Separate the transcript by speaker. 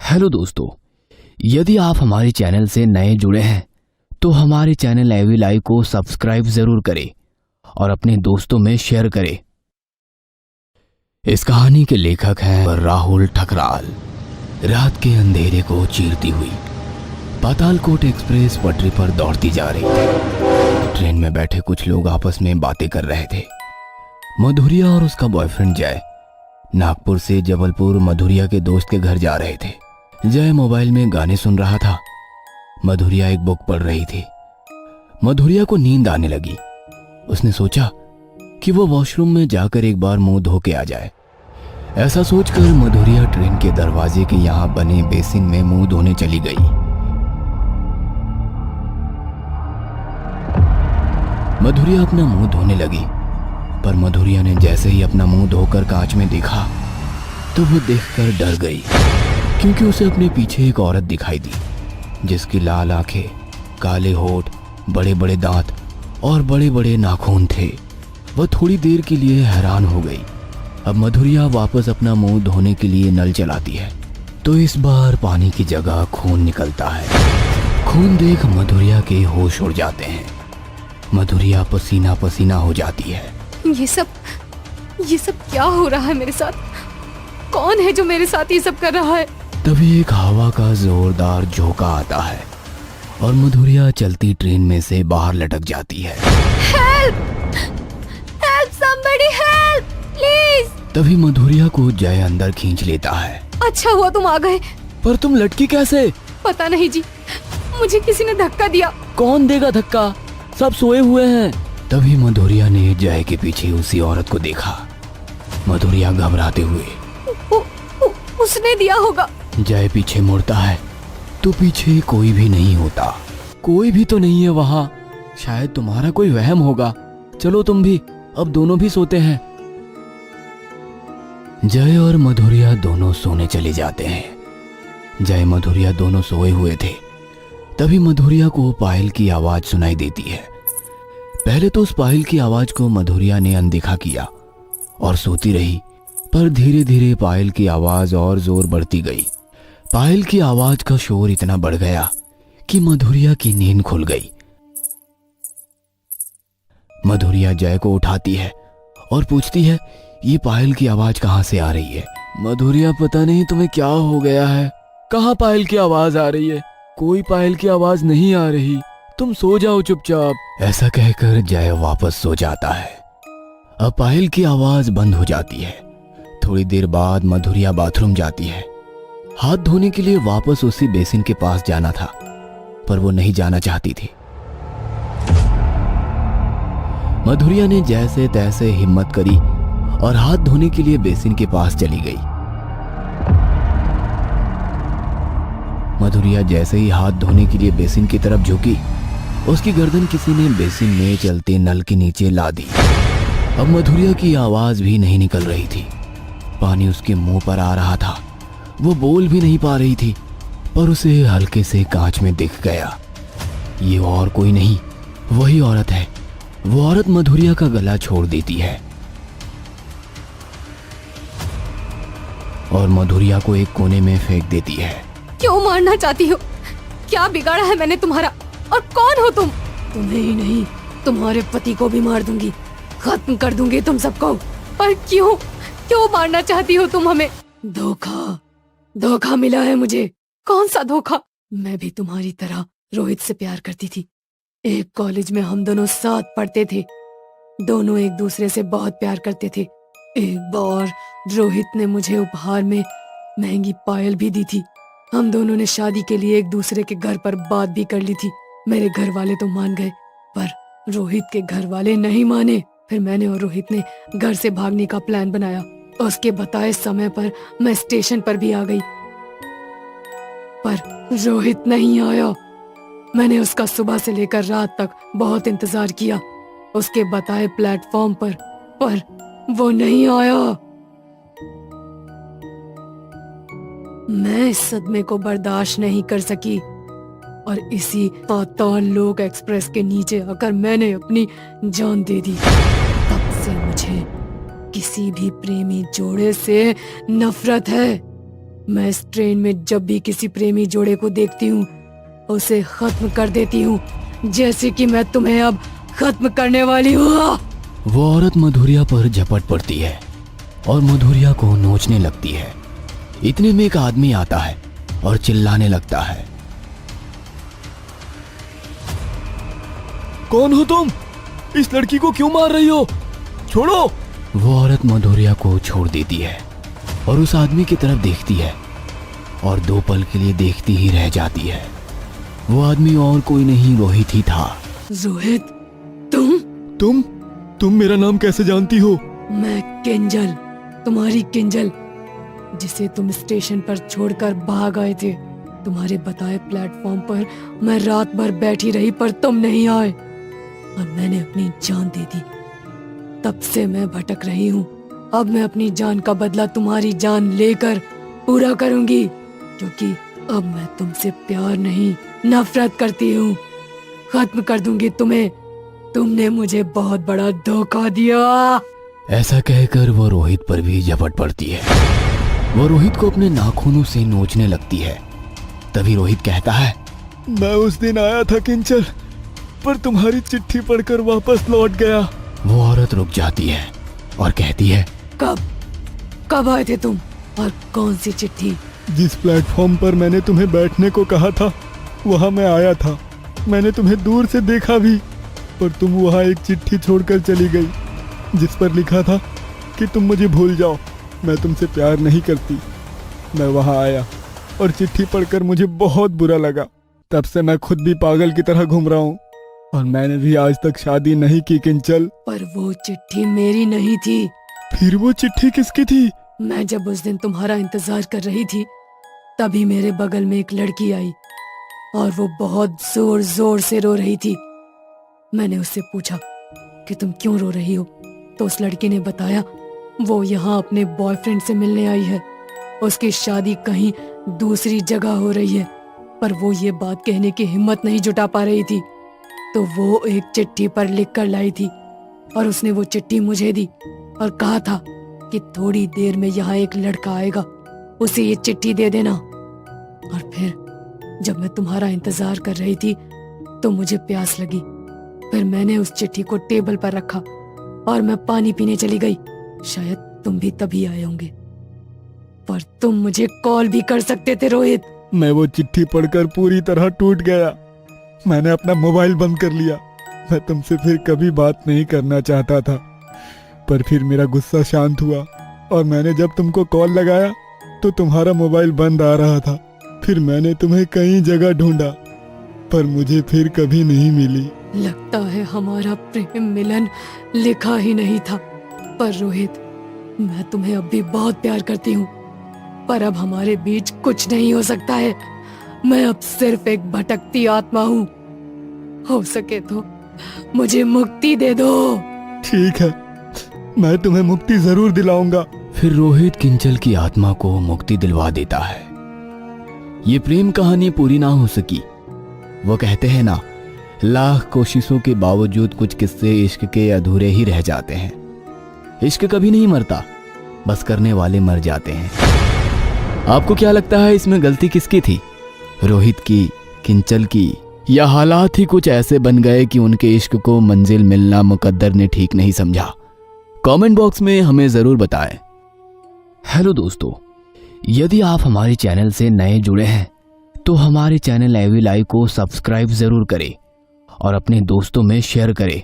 Speaker 1: Hello दोस्तों, यदि आप हमारे चैनल से नए जुड़े हैं तो हमारे चैनल एवी लाइव को सब्सक्राइब जरूर करें और अपने दोस्तों में शेयर करें। इस कहानी के लेखक हैं राहुल ठकराल। रात के अंधेरे को चीरती हुई पातालकोट एक्सप्रेस पटरी पर दौड़ती जा रही थी। ट्रेन में बैठे कुछ लोग आपस में बातें कर रहे थे। मधुरिया और उसका बॉयफ्रेंड जय नागपुर से जबलपुर मधुरिया के दोस्त के घर जा रहे थे। जय मोबाइल में गाने सुन रहा था, मधुरिया एक बुक पढ़ रही थी। मधुरिया को नींद आने लगी। उसने सोचा कि वो वॉशरूम में जाकर एक बार मुंह धो के आ जाए। ऐसा सोचकर मधुरिया ट्रेन के दरवाजे के यहां बने बेसिन में मुंह धोने चली गई। मधुरिया अपना मुंह धोने लगी, पर मधुरिया ने जैसे ही अपना मुंह धोकर कांच में देखा तो वो देखकर डर गई, क्योंकि उसे अपने पीछे एक औरत दिखाई दी जिसकी लाल आंखें, काले होठ, बड़े बड़े दांत और बड़े बड़े नाखून थे। वह थोड़ी देर के लिए हैरान हो गई। अब मधुरिया वापस अपना मुंह धोने के लिए नल चलाती है तो इस बार पानी की जगह खून निकलता है। खून देख मधुरिया के होश उड़ जाते हैं। मधुरिया पसीना पसीना हो जाती है।
Speaker 2: ये सब क्या हो रहा है मेरे साथ? कौन है जो मेरे साथ ये सब कर रहा है?
Speaker 1: तभी एक हवा का जोरदार झोंका आता है और मधुरिया चलती ट्रेन में से बाहर लटक जाती है।
Speaker 2: Help! Help! Somebody help! Please!
Speaker 1: तभी मधुरिया को जय अंदर खींच लेता है।
Speaker 2: अच्छा हुआ तुम आ गए।
Speaker 1: पर तुम लटकी कैसे?
Speaker 2: पता नहीं जी, मुझे किसी ने धक्का दिया।
Speaker 1: कौन देगा धक्का? सब सोए हुए हैं। तभी मधुरिया ने जय के पीछे उसी औरत को देखा। मधुरिया घबराते हुए
Speaker 2: उसने दिया होगा।
Speaker 1: जय पीछे मुड़ता है तो पीछे कोई भी नहीं होता। कोई भी तो नहीं है वहां। शायद तुम्हारा कोई वहम होगा। चलो तुम भी, अब दोनों भी सोते हैं। जय और मधुरिया दोनों सोने चले जाते हैं। जय मधुरिया दोनों सोए हुए थे। तभी मधुरिया को पायल की आवाज सुनाई देती है। पहले तो उस पायल की आवाज को मधुरिया ने अनदेखा किया और सोती रही, पर धीरे धीरे पायल की आवाज और जोर बढ़ती गई। पायल की आवाज का शोर इतना बढ़ गया कि मधुरिया की नींद खुल गई। मधुरिया जय को उठाती है और पूछती है, ये पायल की आवाज कहां से आ रही है? मधुरिया, पता नहीं तुम्हें क्या हो गया है। कहां पायल की आवाज आ रही है? कोई पायल की आवाज नहीं आ रही। तुम सो जाओ चुपचाप। ऐसा कहकर जय वापस सो जाता है। अब पायल की आवाज बंद हो जाती है। थोड़ी देर बाद मधुरिया बाथरूम जाती है। हाथ धोने के लिए वापस उसी बेसिन के पास जाना था, पर वो नहीं जाना चाहती थी। मधुरिया ने जैसे तैसे हिम्मत करी और हाथ धोने के लिए बेसिन के पास चली गई। मधुरिया जैसे ही हाथ धोने के लिए बेसिन की तरफ झुकी, उसकी गर्दन किसी ने बेसिन में चलते नल के नीचे ला दी। अब मधुरिया की आवाज भी नहीं निकल रही थी। पानी उसके मुंह पर आ रहा था। वो बोल भी नहीं पा रही थी, पर उसे हल्के से कांच में दिख गया। ये और कोई नहीं, वही औरत है। वो औरत मधुरिया का गला छोड़ देती है और मधुरिया को एक कोने में फेंक देती है।
Speaker 2: क्यों मारना चाहती हो? क्या बिगाड़ा है मैंने तुम्हारा? और कौन हो तुम? तुम्हें ही नहीं, तुम्हारे पति को भी मार दूंगी, खत्म कर दूंगी तुम सबको। पर क्यों मारना चाहती हो तुम हमें? धोखा मिला है मुझे। कौन सा धोखा? मैं भी तुम्हारी तरह रोहित से प्यार करती थी। एक कॉलेज में हम दोनों साथ पढ़ते थे। दोनों एक दूसरे से बहुत प्यार करते थे। एक बार रोहित ने मुझे उपहार में महंगी पायल भी दी थी। हम दोनों ने शादी के लिए एक दूसरे के घर पर बात भी कर ली थी। मेरे घर वाले तो मान गए, पर रोहित के घर वाले नहीं माने। फिर मैंने और रोहित ने घर से भागने का प्लान बनाया। उसके बताए समय पर मैं स्टेशन पर भी आ गई, पर रोहित नहीं आया। मैंने उसका सुबह से लेकर रात तक बहुत इंतजार किया उसके बताए प्लेटफॉर्म पर वो नहीं आया। मैं इस सदमे को बर्दाश्त नहीं कर सकी और इसी पाताल लोक एक्सप्रेस के नीचे आकर मैंने अपनी जान दे दी। तब से मुझे किसी भी प्रेमी जोड़े से नफरत है। मैं इस ट्रेन में जब भी किसी प्रेमी जोड़े को देखती हूँ उसे खत्म कर देती हूँ, जैसे कि मैं तुम्हें अब खत्म करने वाली हूँ।
Speaker 1: वो औरत मधुरिया पर झपट पड़ती है और मधुरिया को नोचने लगती है। इतने में एक आदमी आता है और चिल्लाने लगता है,
Speaker 3: कौन हो तुम? इस लड़की को क्यों मार रही हो? छोड़ो!
Speaker 1: वो औरत मधुरिया को छोड़ देती है और उस आदमी की तरफ देखती है और 2 पल के लिए देखती ही रह जाती है। वो आदमी और कोई नहीं, रोहित ही था।
Speaker 2: रोहित,
Speaker 3: तुम मेरा नाम कैसे जानती हो?
Speaker 2: मैं किंजल, तुम्हारी किंजल, जिसे तुम स्टेशन पर छोड़कर भाग आए थे। तुम्हारे बताए प्लेटफॉर्म पर मैं रात भर बैठी रही पर तुम नहीं आए और मैंने अपनी जान दे दी। तब से मैं भटक रही हूँ। अब मैं अपनी जान का बदला तुम्हारी जान लेकर पूरा करूंगी, क्योंकि अब मैं तुमसे प्यार नहीं नफरत करती हूँ। खत्म कर दूंगी तुम्हें। तुमने मुझे बहुत बड़ा धोखा दिया।
Speaker 1: ऐसा कहकर वो रोहित पर भी झपट पड़ती है। वो रोहित को अपने नाखूनों से नोचने लगती है। तभी रोहित कहता है,
Speaker 3: मैं उस दिन आया था किंचल, पर तुम्हारी चिट्ठी पढ़कर वापस लौट गया।
Speaker 1: वो औरत रुक जाती है और कहती है,
Speaker 2: कब आए थे तुम और कौन सी चिट्ठी?
Speaker 3: जिस प्लेटफॉर्म पर मैंने तुम्हें बैठने को कहा था वहां मैं आया था। मैंने तुम्हें दूर से देखा भी, पर तुम वहां एक चिट्ठी छोड़कर चली गई जिस पर लिखा था कि तुम मुझे भूल जाओ, मैं तुमसे प्यार नहीं करती। मैं वहां आया और चिट्ठी पढ़कर मुझे बहुत बुरा लगा। तब से मैं खुद भी पागल की तरह घूम रहा हूँ और मैंने भी आज तक शादी नहीं की किंचल।
Speaker 2: पर वो चिट्ठी मेरी नहीं थी।
Speaker 3: फिर वो चिट्ठी किसकी थी?
Speaker 2: मैं जब उस दिन तुम्हारा इंतजार कर रही थी तभी मेरे बगल में एक लड़की आई और वो बहुत जोर जोर से रो रही थी। मैंने उससे पूछा कि तुम क्यों रो रही हो, तो उस लड़की ने बताया वो यहाँ अपने बॉयफ्रेंड से मिलने आई है। उसकी शादी कहीं दूसरी जगह हो रही है, पर वो ये बात कहने की हिम्मत नहीं जुटा पा रही थी। तो वो एक चिट्ठी पर लिख कर लाई थी और उसने वो चिट्ठी मुझे दी और कहा था कि थोड़ी देर में यहाँ एक लड़का आएगा, उसे ये चिट्ठी दे देना। और फिर जब मैं तुम्हारा इंतजार कर रही थी तो मुझे प्यास लगी। फिर मैंने उस चिट्ठी को टेबल पर रखा और मैं पानी पीने चली गई। शायद तुम भी तभी आए होंगे, पर तुम मुझे कॉल भी कर सकते थे रोहित।
Speaker 3: मैं वो चिट्ठी पढ़कर पूरी तरह टूट गया। मैंने अपना मोबाइल बंद कर लिया। मैं तुमसे फिर कभी बात नहीं करना चाहता था, पर फिर मेरा गुस्सा शांत हुआ और मैंने जब तुमको कॉल लगाया तो तुम्हारा मोबाइल बंद आ रहा था। फिर मैंने तुम्हें कई जगह ढूंढा, पर मुझे फिर कभी नहीं मिली।
Speaker 2: लगता है हमारा प्रेम मिलन लिखा ही नहीं था। पर रोहित, मैं तुम्हें अब भी बहुत प्यार करती हूँ, पर अब हमारे बीच कुछ नहीं हो सकता है। मैं अब सिर्फ एक भटकती आत्मा हूँ। हो सके तो मुझे मुक्ति दे दो।
Speaker 3: ठीक है, मैं तुम्हें मुक्ति जरूर दिलाऊंगा।
Speaker 1: फिर रोहित किंचल की आत्मा को मुक्ति दिलवा देता है। ये प्रेम कहानी पूरी ना हो सकी। वो कहते हैं ना, लाख कोशिशों के बावजूद कुछ किस्से इश्क के अधूरे ही रह जाते हैं। इश्क कभी नहीं मरता, बस करने वाले मर जाते हैं। आपको क्या लगता है इसमें गलती किसकी थी? रोहित की, किंचल की, या हालात ही कुछ ऐसे बन गए कि उनके इश्क को मंजिल मिलना मुकद्दर ने ठीक नहीं समझा? कमेंट बॉक्स में हमें जरूर बताएं। हेलो दोस्तों, यदि आप हमारे चैनल से नए जुड़े हैं तो हमारे चैनल एवी लाइव को सब्सक्राइब जरूर करें और अपने दोस्तों में शेयर करें।